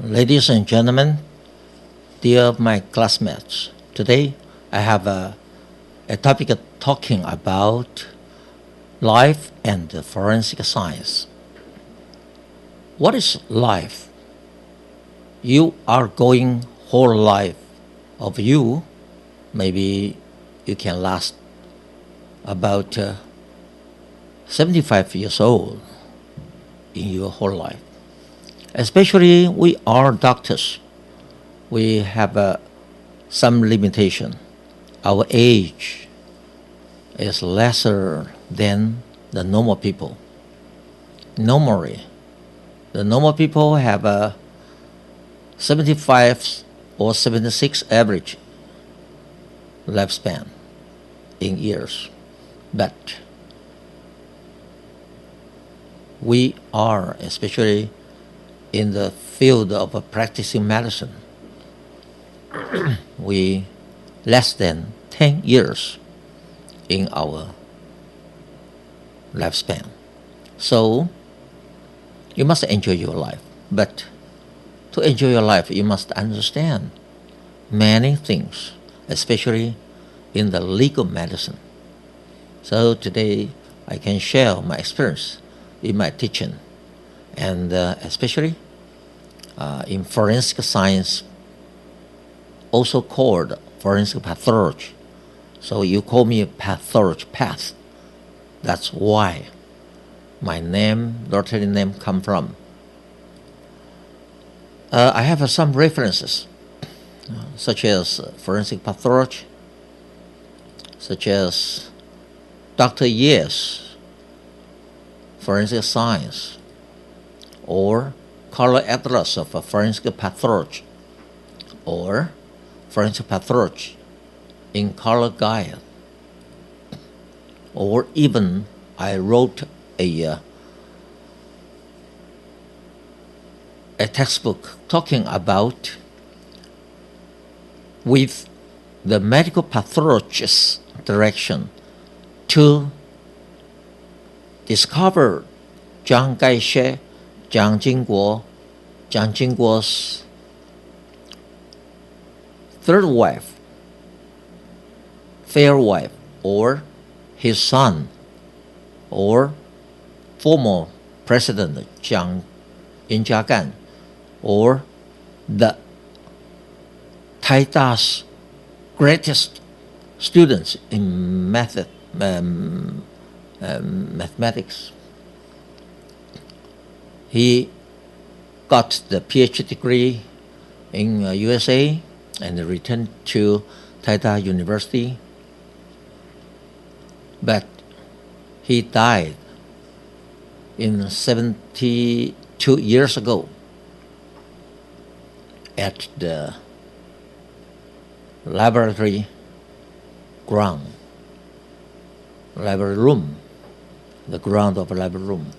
Ladies and gentlemen, dear my classmates, today I have a topic talking about life and forensic science. What is life? You are going whole life of you. Maybe you can last about 75 years old in your whole life. Especially we are doctors. We have some limitation. Our age is lesser than the normal people. Normally, the normal people have a 75 or 76 average lifespan in years. But we are, especially in the field of practicing medicine, we less than 10 years in our lifespan. So you must enjoy your life. But to enjoy your life, you must understand many things, especially in the legal medicine. So today I can share my experience in my teaching, and especially in forensic science, also called forensic pathology. So you call me pathology path. That's why my name, doctorate name, come from. I have some references, such as forensic pathology, such as Dr. Ye's forensic science, or Color Atlas of Forensic Pathology, or Forensic Pathology in Color Guide, or even I wrote a textbook talking about with the medical pathologist's direction to discover Jiang Gaishe, Jiang Jingguo's third wife, fair wife, or his son, or former President Jiang Injiagan, or the Taida's greatest students in mathematics. He got the PhD degree in USA and returned to Taida University, but he died in 72 years ago at the laboratory ground, library room, the ground of a library room.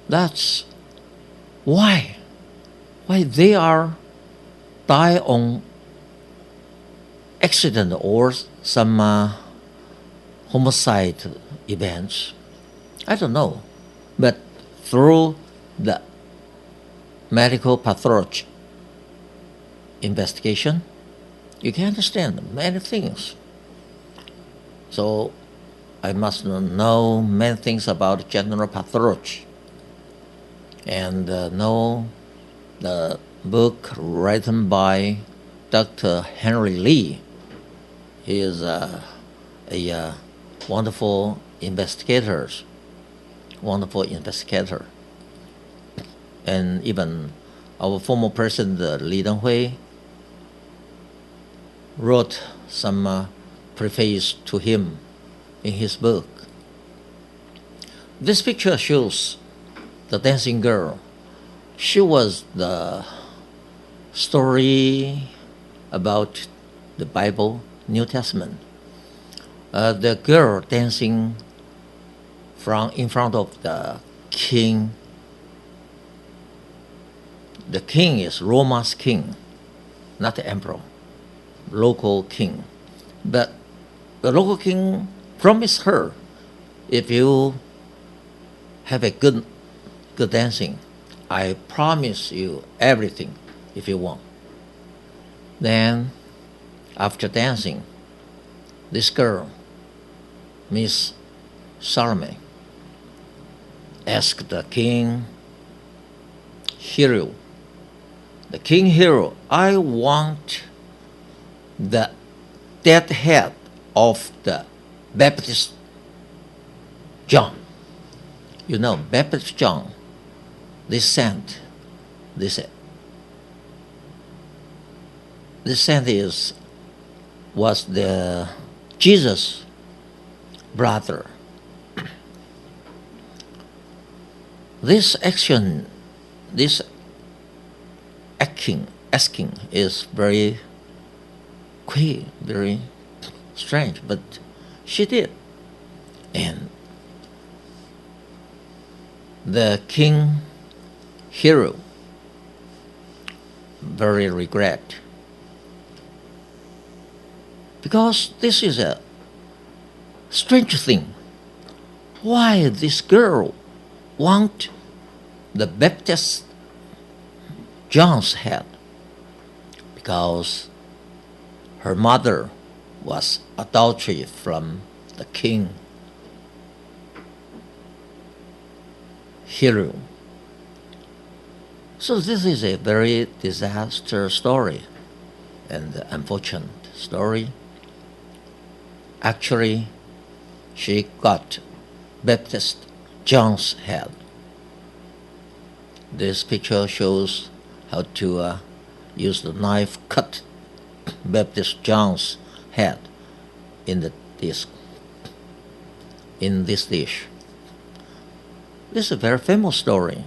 That's why they are die on accident or some homicide events. I don't know, but through the medical pathology investigation, you can understand many things. So I must know many things about general pathology, and know the book written by Dr. Henry Lee. He is a wonderful investigator, and even our former president Li Denghui wrote some preface to him in his book. This picture shows the dancing girl. She was the story about the Bible, New Testament. The girl dancing in front of the king. The king is Roma's king, not the emperor, local king. But the local king promised her, if you have a good dancing, I promise you everything. if you want. Then, after dancing, this girl, Miss Salome, asked the king hero, I want the dead head of the Baptist John. You know, Baptist John, this saint was the Jesus' brother. This asking is very quick, very strange, but she did. And the king hero very regret, because this is a strange thing. Why this girl want the Baptist John's head? Because her mother was adultery from the king hero. So this is a very disaster story and unfortunate story. Actually, she got Baptist John's head. This picture shows how to use the knife cut Baptist John's head in this dish. This is a very famous story.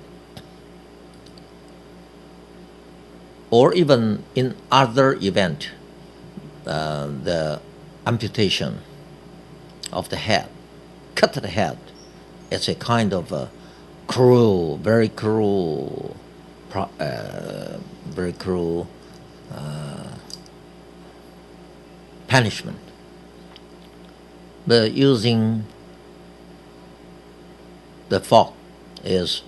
Or even in other event, the amputation of the head, cut the head. It's a kind of a cruel, very cruel punishment. But using the fork is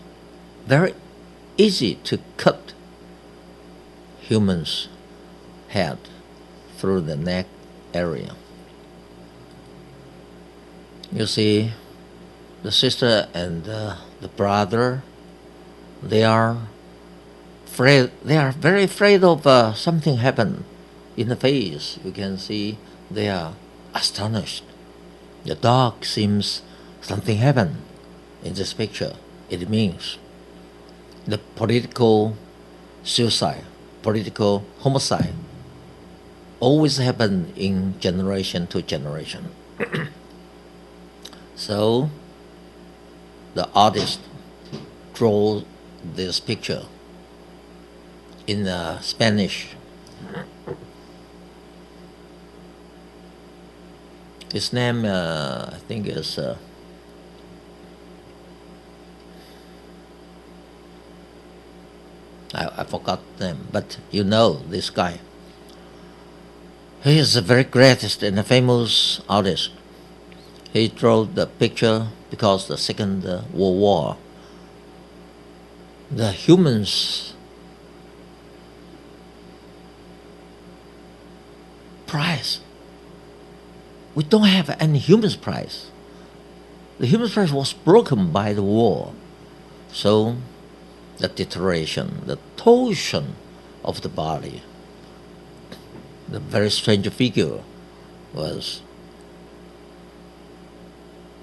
very easy to cut human's head through the neck area. You see, the sister and the brother, they are afraid. They are very afraid of something happen in the face. You can see they are astonished. The dog seems something happened in this picture. It means the political suicide, political homicide always happen in generation to generation. So the artist drew this picture in Spanish. His name, I think, is I forgot the name, but you know this guy. He is the very greatest and a famous artist. He drew the picture because the Second World War, the humans' price. We don't have any human's price. The human price was broken by the war. So the deterioration, the torsion of the body, the very strange figure was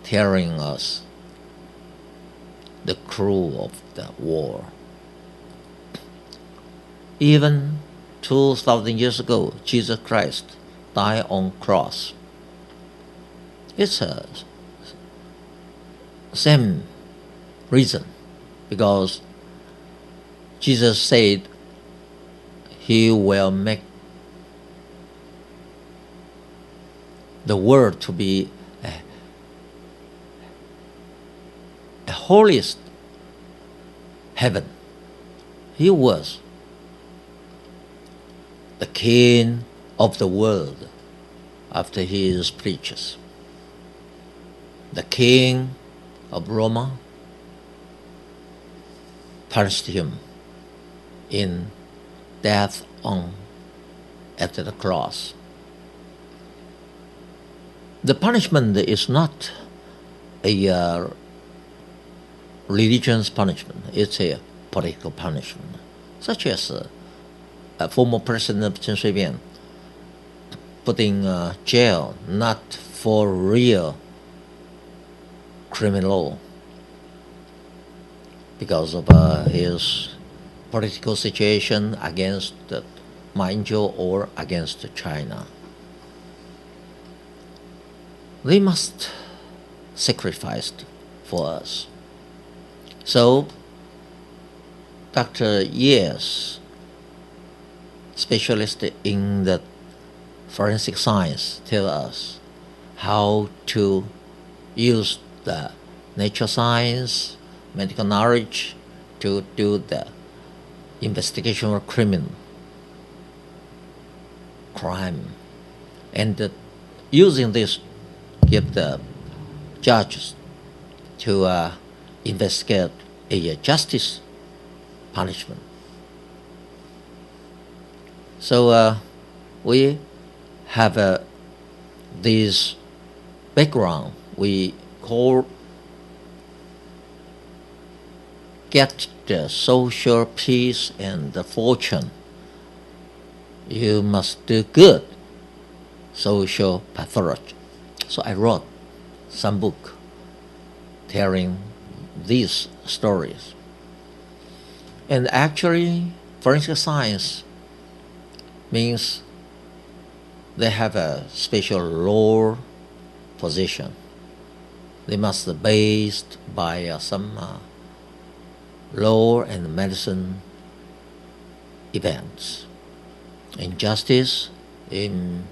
tearing us, the cruel of the war. Even 2,000 years ago, Jesus Christ died on cross. It's a same reason, because Jesus said he will make the world to be a holiest heaven. He was the king of the world after his preachers. The king of Rome punished him in death on at the cross. The punishment is not a religious punishment, it's a political punishment, such as former President Chen Shui-bian put in jail not for real criminal because of his political situation against Manchu or against China. They must sacrifice for us. So Dr. Yes, specialist in the forensic science, tell us how to use the nature science, medical knowledge to do the investigation of crime, and using this give the judges to investigate a justice punishment. So we have this background we call get the social peace and the fortune. You must do good social pathology. So I wrote some book telling these stories. And actually, forensic science means they have a special law position. They must be based by some law and medicine events. In justice, in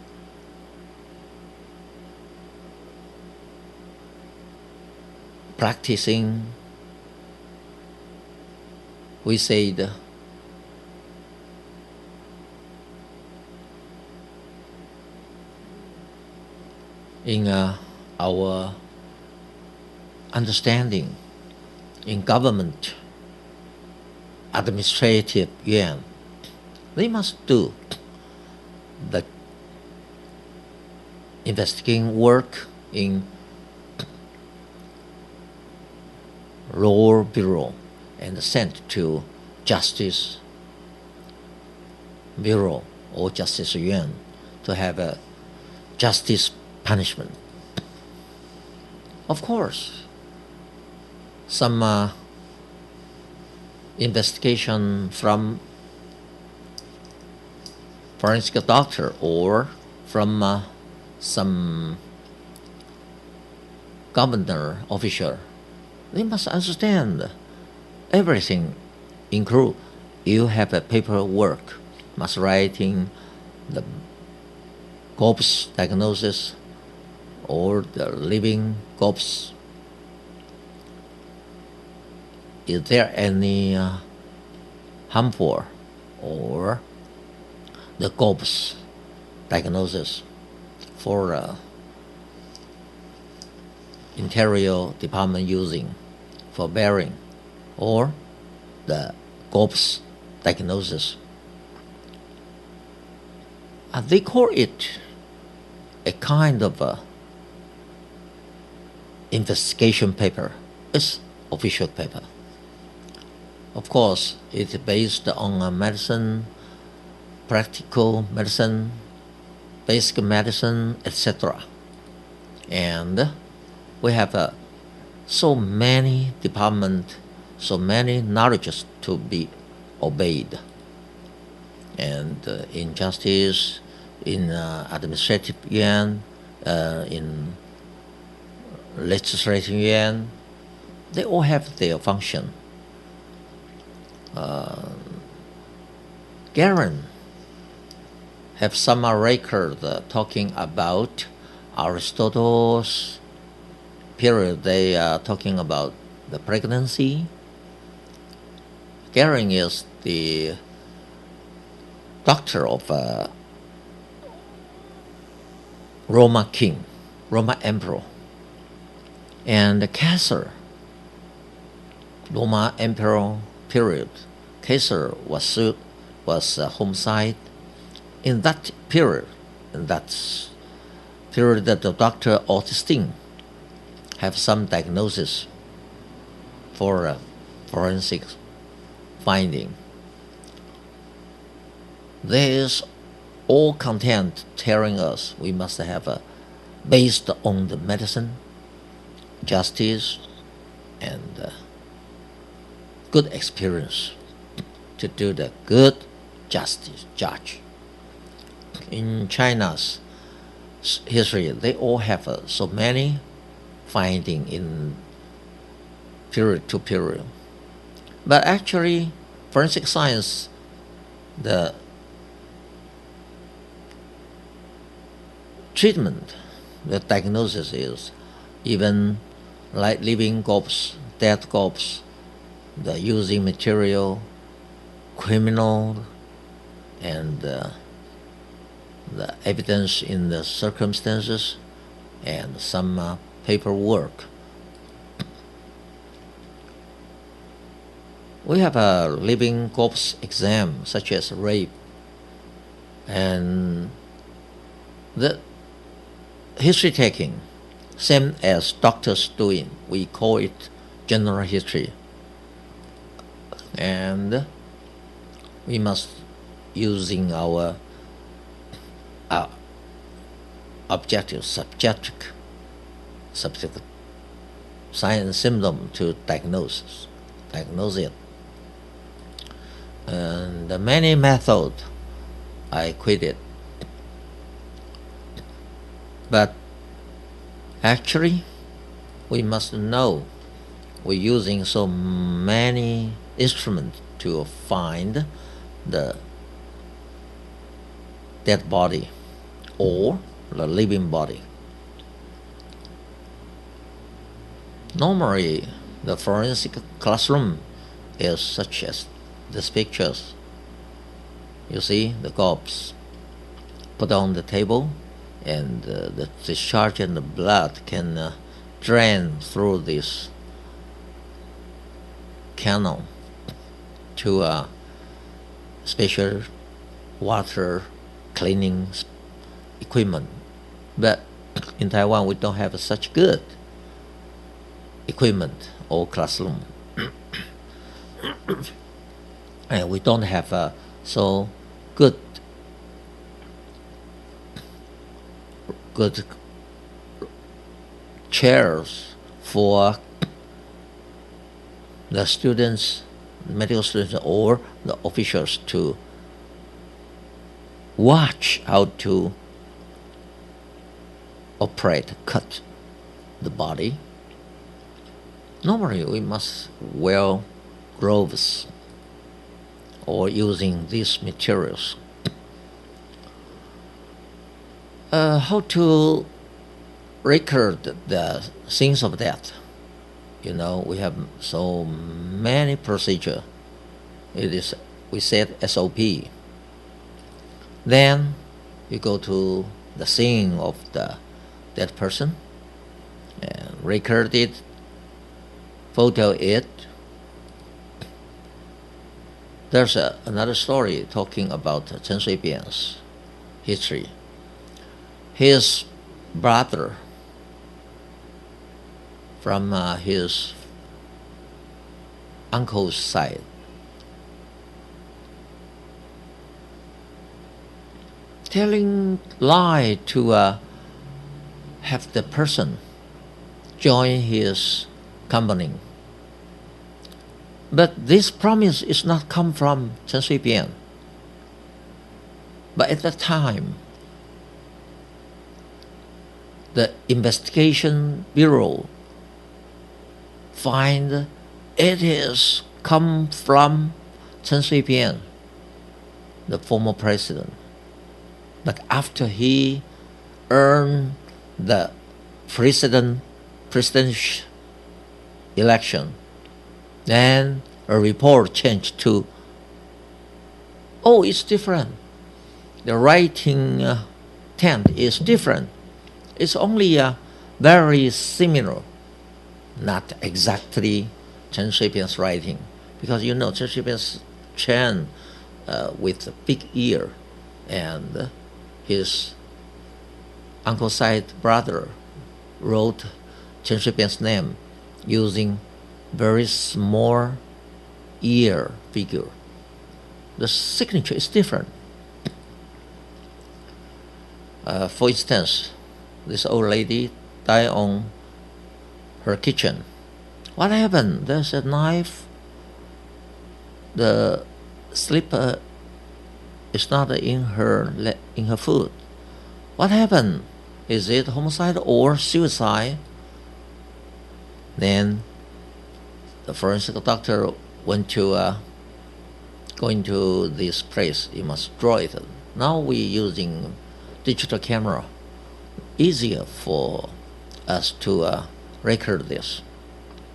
practicing, we said in our understanding in government administrative yuan, they must do the investigating work in law bureau and sent to justice bureau or justice yuan to have a justice punishment. Of course, some investigation from forensic doctor or from some governor official, they must understand everything, include you have a paperwork, must writing the corpse diagnosis or the living corpse. Is there any harmful or the corpse diagnosis for interior department using for burying or the corpse diagnosis? They call it a kind of investigation paper. It's official paper. Of course, it's based on medicine, practical medicine, basic medicine, etc. And we have so many departments, so many knowledges to be obeyed. And in justice, in administrative yuan, in legislative yuan, they all have their function. Garen have some record talking about Aristotle's period. They are talking about the pregnancy. Garen is the doctor of Roma king, Roma emperor, and Caesar, Roma emperor period. Caesar was was homicide. In that period, that the Dr. Augustine have some diagnosis for forensic finding. There is all content telling us we must have based on the medicine, justice, and good experience to do the good justice judge. In China's history, they all have so many finding in period to period. But actually, forensic science, the treatment, the diagnosis is even like living corpse, dead corpse, the using material, criminal, and the evidence in the circumstances, and some paperwork. We have a living corpse exam, such as rape, and the history taking, same as doctors doing. We call it general history, and we must using our objective, subjective science symptom to diagnose it. And the many methods I quitted. But actually, we must know we're using so many instruments to find the dead body or the living body. Normally, the forensic classroom is such as these pictures. You see the corpse put on the table, and the discharge and the blood can drain through this canal to a special water cleaning equipment. But in Taiwan, we don't have such good equipment or classroom. And we don't have so good chairs for the students, medical students, or the officials to watch how to operate, cut the body. Normally, we must wear gloves or using these materials. How to record the scenes of death? You know, we have so many procedure. We said SOP. Then you go to the scene of the dead person and record it, photo it. There's another story talking about Chen Shui-bian's history. His brother from his uncle's side telling lie to have the person join his company. But this promise is not come from Chen Shui-bian. But at that time, the investigation bureau find it is come from Chen Shui-bian, the former president. But after he earned the presidential election, then a report changed to, oh, it's different. The writing intent is different. It's only very similar, not exactly Chen Shui-bian's writing. Because you know, Chen Shui-bian's with a big ear, and his uncle side brother wrote Chen Shui-bian's name using very small ear figure. The signature is different. For instance, this old lady died on her kitchen. What happened? There's a knife. The slipper is not in her food. What happened? Is it homicide or suicide? Then the forensic doctor went to going to this place. You must draw it. Now we're using digital camera. Easier for us to record this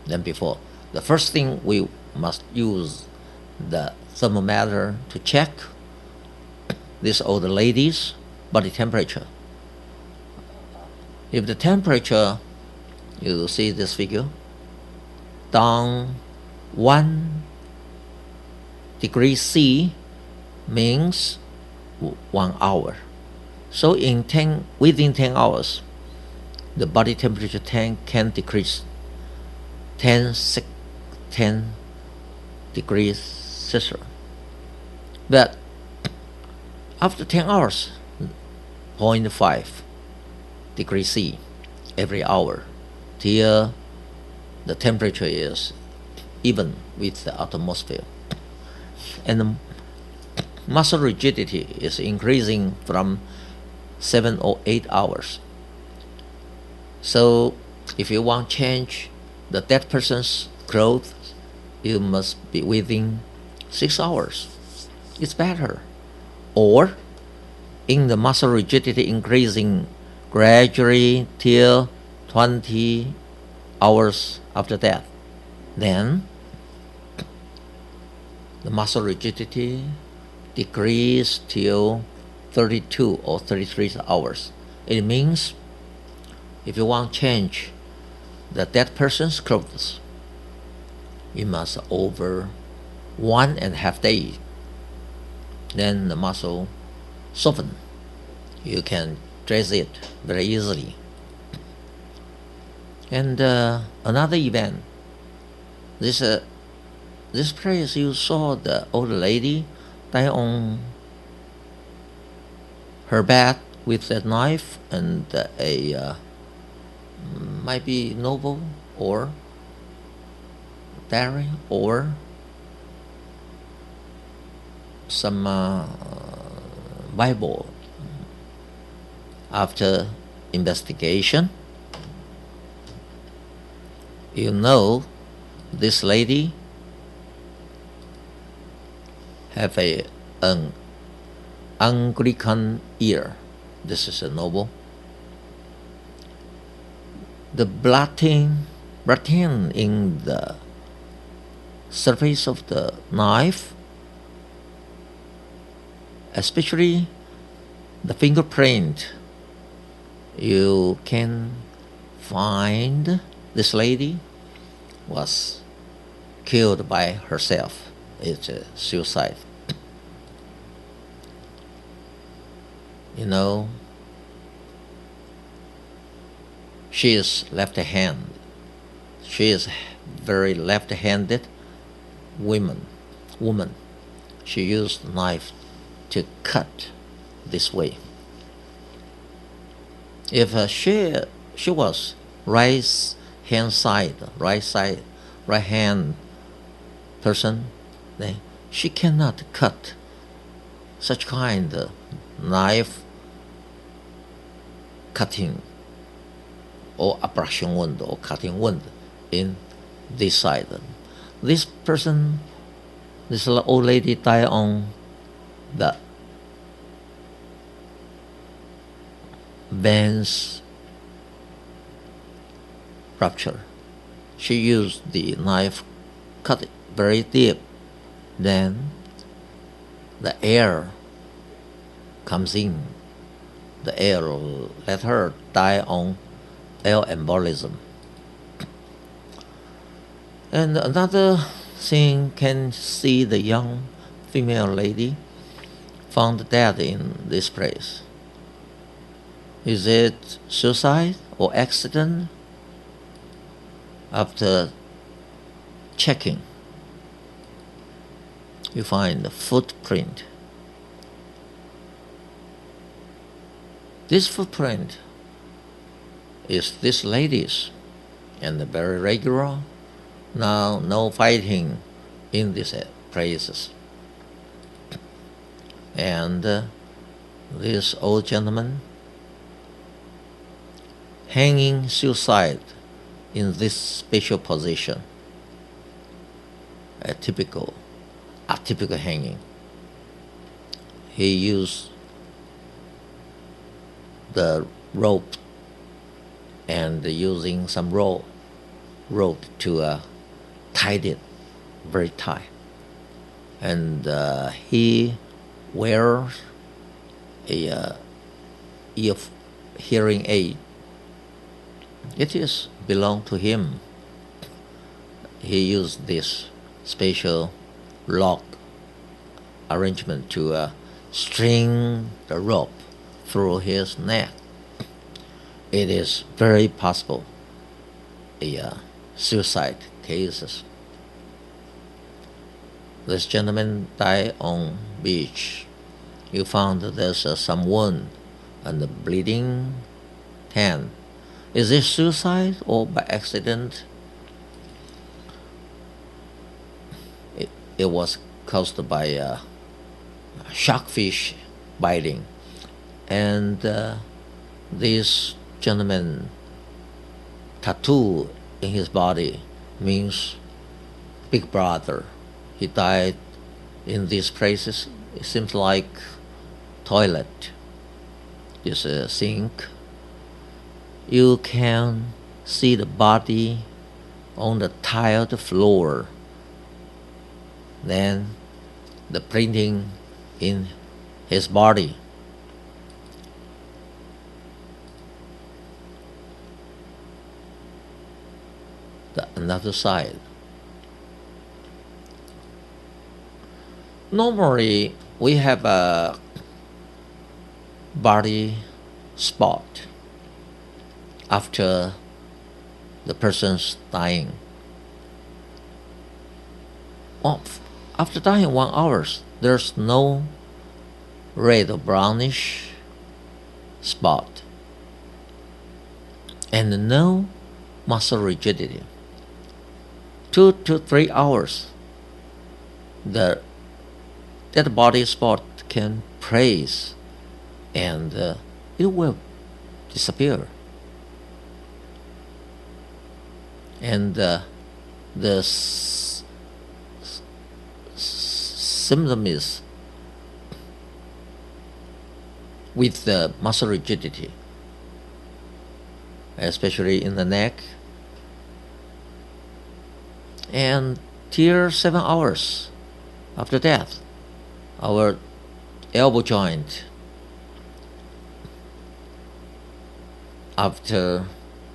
than before. The first thing, we must use the thermometer to check this old lady's body temperature. If the temperature, you see this figure, down 1 degree C means 1 hour. So within 10 hours, the body temperature can decrease 10 degrees Celsius. But after 10 hours, 0.5 degrees C every hour till the temperature is even with the atmosphere. And the muscle rigidity is increasing from 7 or 8 hours. So if you want to change the dead person's clothes, you must be within 6 hours. It's better. Or in the muscle rigidity increasing gradually till 20 hours after death, then the muscle rigidity decrease till 32 or 33 hours. It means if you want to change the dead person's clothes, you must over 1.5 days. Then the muscle soften. You can dress it very easily. And another event, this place you saw the old lady die on her bed with a knife and a might be novel or diary or some Bible. After investigation, you know this lady have an Anglican ear. This is a noble. The blotting in the surface of the knife, especially the fingerprint, you can find this lady was killed by herself. It's a suicide. You know, she is left-handed. She is very left-handed woman. She used the knife to cut this way. If she was right hand person, then she cannot cut such kind of knife cutting or abrasion wound or cutting wound in this side. This person, this old lady died on the veins rupture. She used the knife, cut it very deep. Then the air comes in. The air let her die on air embolism. And another thing, can see the young female lady found dead in this place. Is it suicide or accident? After checking, you find the footprint. This footprint is this lady's, and very regular. Now, no fighting in these places. And this old gentleman hanging suicide in this special position, atypical hanging. He used the rope and using some rope to tied it very tight, and he wears a hearing aid. It is belong to him. He used this special lock arrangement to string the rope through his neck. It is very possible a suicide cases. This gentleman died on beach. You found there's some wound and the bleeding hand. Is this suicide or by accident? It was caused by sharkfish biting. And this gentleman tattoo in his body means big brother. He died in these places. It seems like toilet. There's a sink. You can see the body on the tiled floor. Then the printing in his body. Another side. Normally, we have a body spot after the person's dying. After dying 1 hour, there's no red or brownish spot and no muscle rigidity. 2 to 3 hours, the dead body spot can praise and it will disappear. And the symptom is with the muscle rigidity, especially in the neck, and till 7 hours after death, our elbow joint, after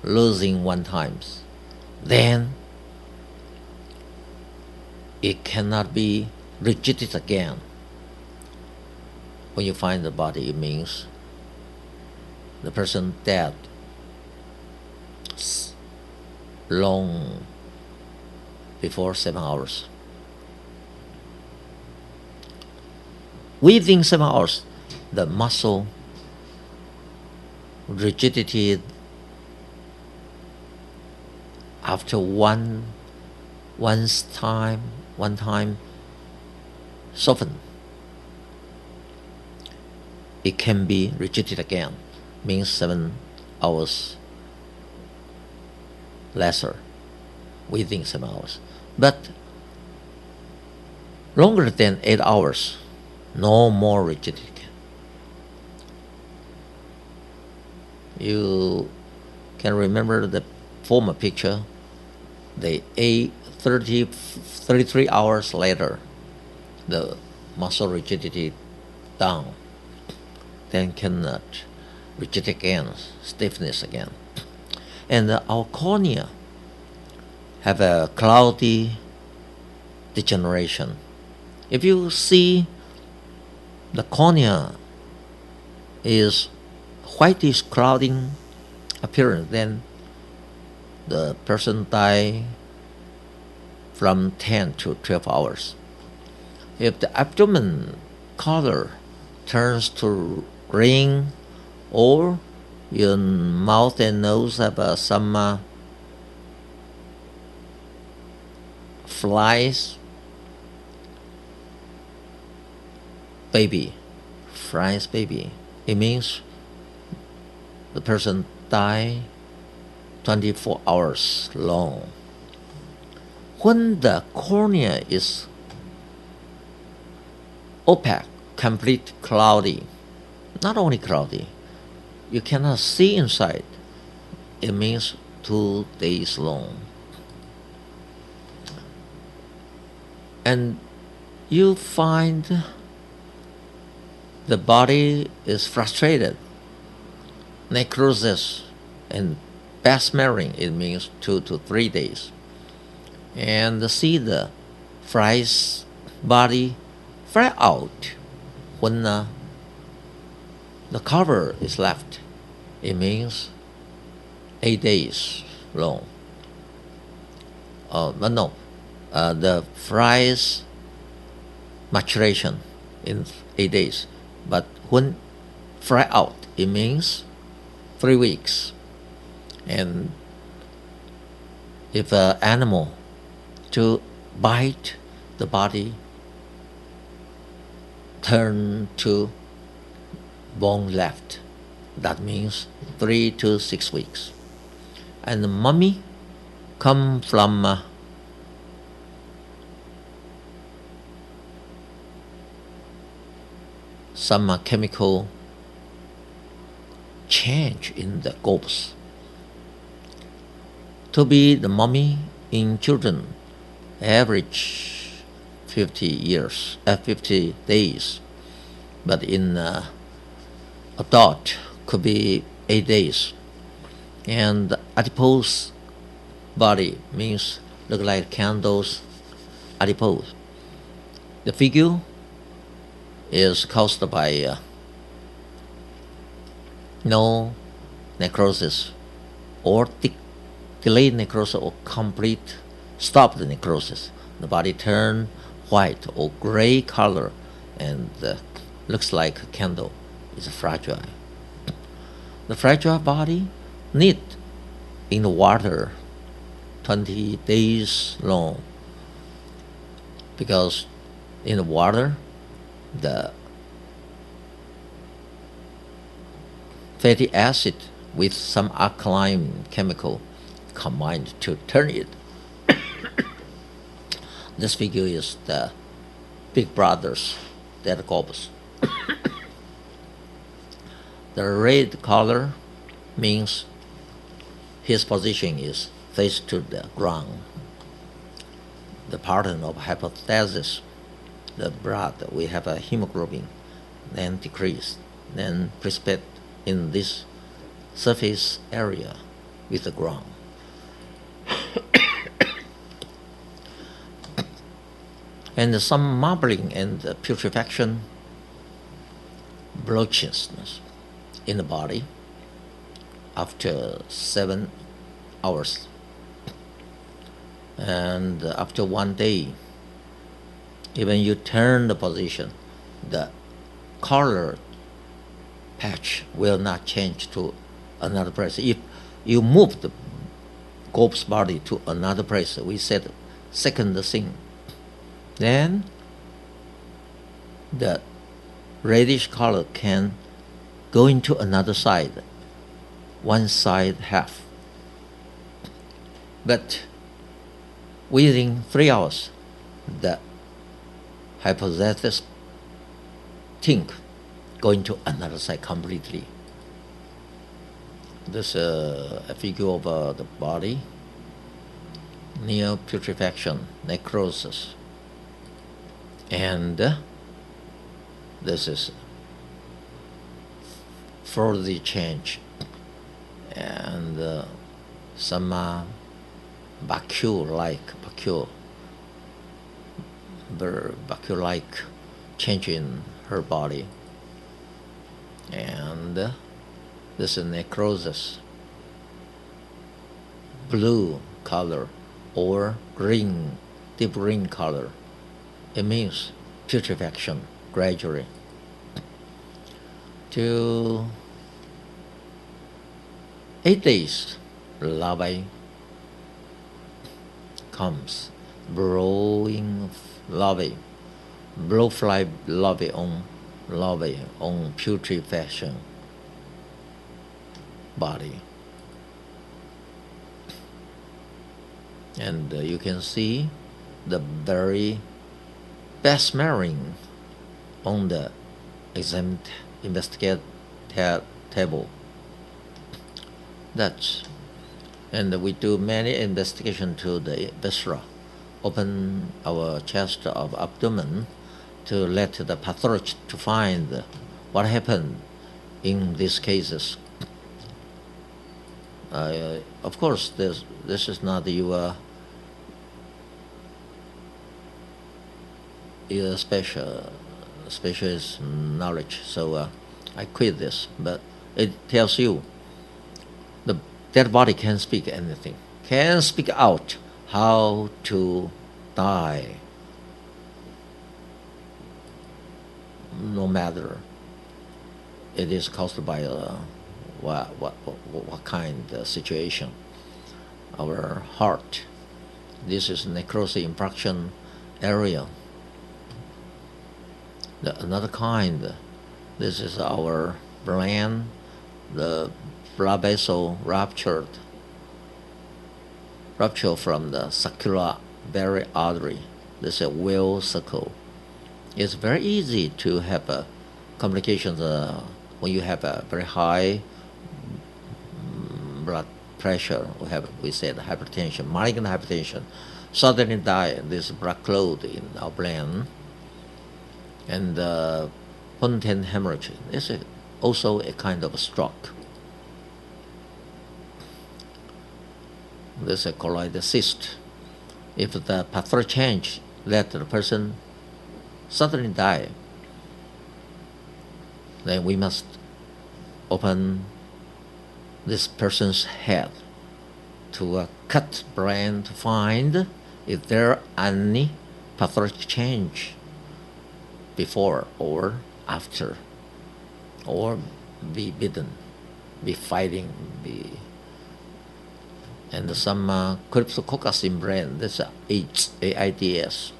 losing 1 time, then it cannot be rigid again. When you find the body, it means the person dead long before 7 hours. Within 7 hours, the muscle rigidity after one time soften. It can be rigid again, means 7 hours lesser within 7 hours. But longer than 8 hours, no more rigidity. You can remember the former picture. They ate 33 hours later, the muscle rigidity down, then cannot rigid again, stiffness again. And our cornea have a cloudy degeneration. If you see the cornea is whitish clouding appearance, then the person die from 10 to 12 hours. If the abdomen color turns to ring, or your mouth and nose have some flies baby, it means the person die 24 hours long. When the cornea is opaque, complete cloudy, not only cloudy, you cannot see inside, it means 2 days long. And you find the body is frustrated, necrosis, and smearing, it means 2 to 3 days. And see the fries body fry out when the cover is left, it means 8 days long. The fries maturation in 8 days, but when fry out, it means 3 weeks. And if an animal to bite, the body turn to bone left, that means 3 to 6 weeks. And the mummy come from some chemical change in the corpse. To be the mummy in children, average 50 days, but in adult could be 8 days. And adipose body means look like candles, adipose. The figure is caused by no necrosis or delayed necrosis or complete stopped necrosis. The body turn white or gray color and looks like a candle. It's fragile. The fragile body need in the water 20 days long, because in the water the fatty acid with some alkaline chemical combined to turn it. This figure is the big brother's dead corpus. The red color means his position is face to the ground. The pattern of hypothesis, the blood, we have a hemoglobin, then decrease, then precipitate in this surface area with the ground. And some marbling and putrefaction, blotchiness in the body after 7 hours. And after 1 day, even you turn the position, the color patch will not change to another place. If you move the corpse body to another place, we said second thing, then the reddish color can go into another side, one side half. But within 3 hours, the hypothesis think going to another side completely. This is a figure of the body near putrefaction, necrosis. And this is further change and some vacuole-like change in her body. And this is necrosis, blue color or green, deep green color. It means putrefaction gradually. To 8 days, larvae comes, blowing larvae, blowfly larvae on putrefaction body. And you can see the very best smearing on the investigate table. And we do many investigation to the viscera, open our chest of abdomen to let the pathologist to find what happened in these cases. Of course, this is not your specialist knowledge, so I quit this. But it tells you the dead body can speak anything, can speak out how to die, no matter it is caused by what kind of situation. Our heart, this is necrosis infarction area. Another kind, this is our brain, the blood vessel rupture from the sacral artery. This is a wheel circle. It's very easy to have complications when you have a very high blood pressure. We said hypertension, malignant hypertension, suddenly die. This blood clot in our brain, and potent hemorrhage. This is also a kind of stroke. This is a colloidal cyst. If the pathology change, let the person suddenly die, then we must open this person's head to cut brain to find if there are any pathologic change before or after, or be bitten, be fighting, and some cryptococcus in brain. This is AIDS.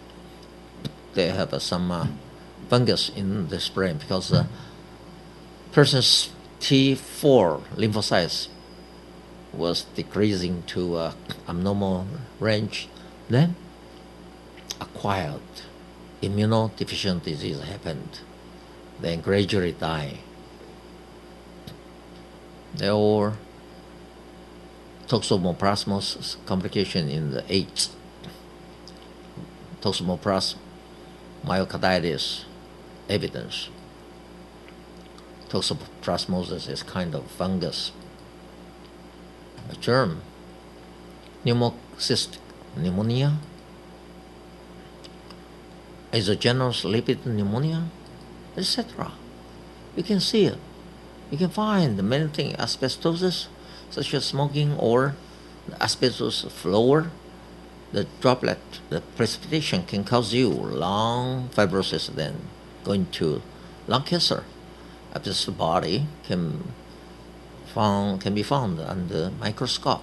They have some fungus in this brain because person's T4 lymphocytes was decreasing to abnormal range. Then acquired immunodeficient disease happened. Then gradually die. Or toxoplasmosis complication in the AIDS. Toxoplasmosis myocarditis evidence. Toxoplasmosis is kind of fungus, a germ. Pneumocystic pneumonia, exogenous lipid pneumonia, etc. You can see it. You can find many things. Asbestosis, such as smoking, or the asbestos floor. The droplet, the precipitation can cause you lung fibrosis, then going to lung cancer. This body can be found under microscope.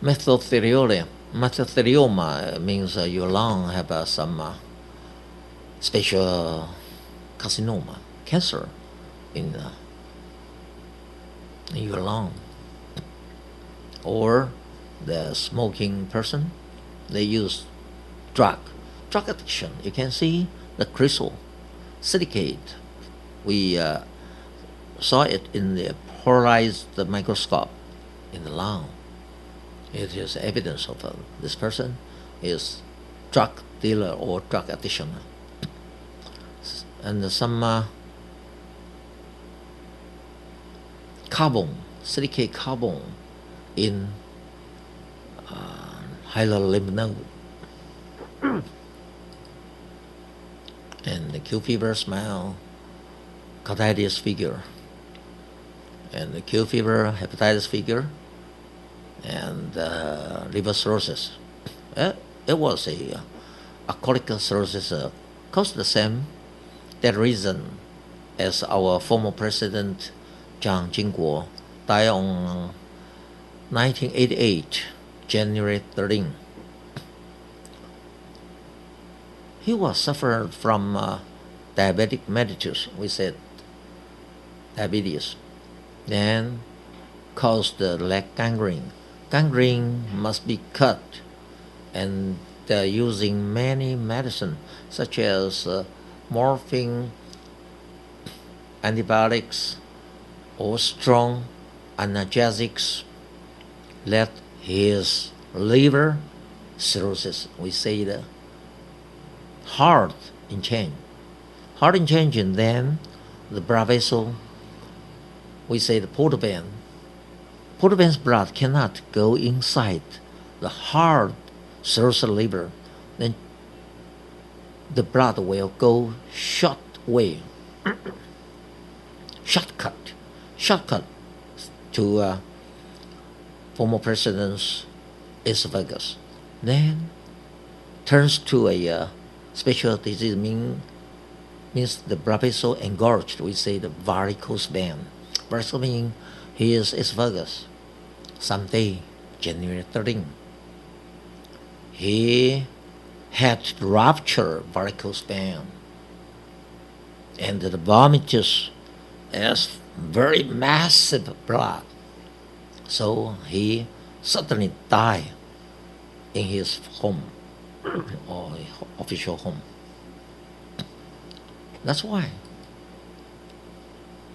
Mesothelioma means your lung have some special carcinoma, cancer in your lung. Or the smoking person, they use drug addiction. You can see the crystal silicate. We saw it in the polarized microscope in the lung. It is evidence of this person is drug dealer or drug addiction. And some silicate carbon in hilar lymph node. And the Q fever smell, carditis figure, and the Q fever, hepatitis figure, and liver cirrhosis. It was a alcoholic cirrhosis caused the same that reason as our former president Jiang Jingguo died on 1988, January 13. He was suffering from diabetic mellitus, we said diabetes, then caused the leg gangrene. Gangrene must be cut, and they're using many medicine such as morphine, antibiotics, or strong analgesics. Let his liver cirrhosis, we say the heart in change. Heart in change, and then the blood vessel, we say the portal vein. Portal vein's blood cannot go inside the heart cirrhosis liver. Then the blood will go short way, shortcut to former president's esophagus. Then turns to a special disease, means the blood vessel engorged. We say the varicose vein. Varicose vein, his esophagus. Someday, January 13, he had ruptured varicose vein, and the vomitus is very massive blood. So he suddenly died in his home or official home. That's why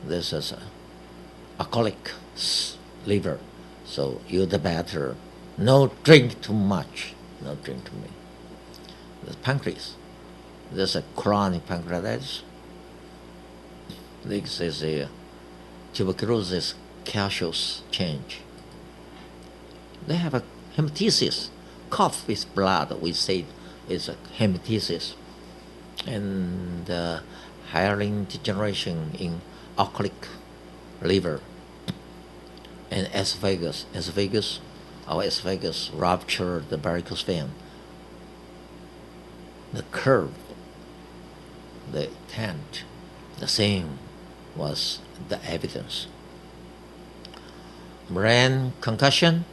this is alcoholic liver. So you the better no drink too much, no drink too many. The pancreas, there's a chronic pancreatitis. This is a tuberculosis caseous change. They have a hematesis, cough with blood, we say is a hematesis, and hyaline degeneration in alcoholic liver, and esophagus, our esophagus ruptured the varicose vein. The curve, the tent, the same was the evidence. Brain concussion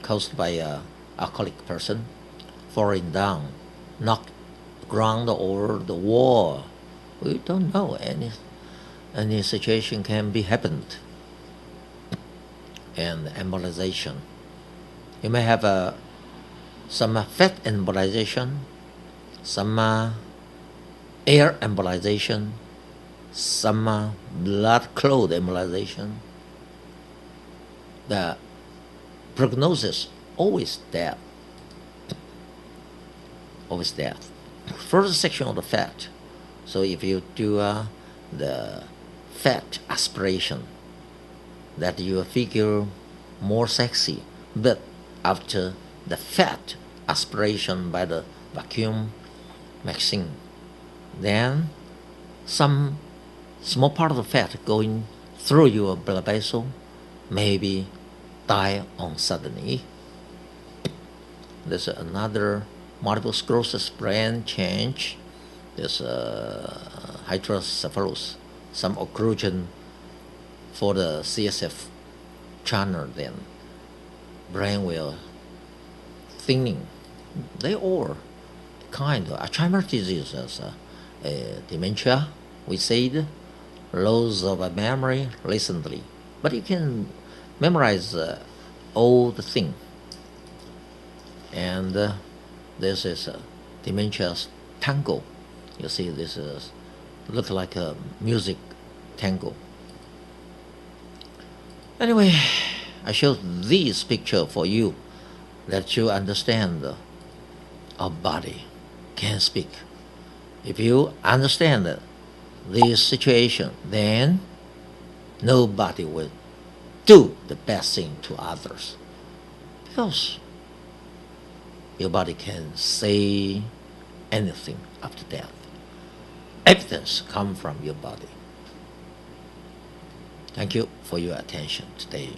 caused by an alcoholic person falling down, knocked the ground or the wall. We don't know, any situation can be happened. And embolization. You may have some fat embolization, some air embolization, some blood clot embolization. The prognosis always death. Always death. First section of the fat. So if you do the fat aspiration, that you figure more sexy, but after the fat aspiration by the vacuum mixing, then some small part of the fat going through your blood vessel maybe die on suddenly. There's another multiple sclerosis brain change. There's hydrocephalus, some occlusion for the CSF channel, then brain will thinning. They all kind of Alzheimer's disease as dementia, we said, loss of memory recently. But you can memorize all the thing. And this is dementia's tango. You see, this is look like a music tango. Anyway, I showed this picture for you that you understand our body can speak. If you understand this situation, then nobody will do the best thing to others, because your body can say anything after death. evidence come from your body. Thank you for your attention today.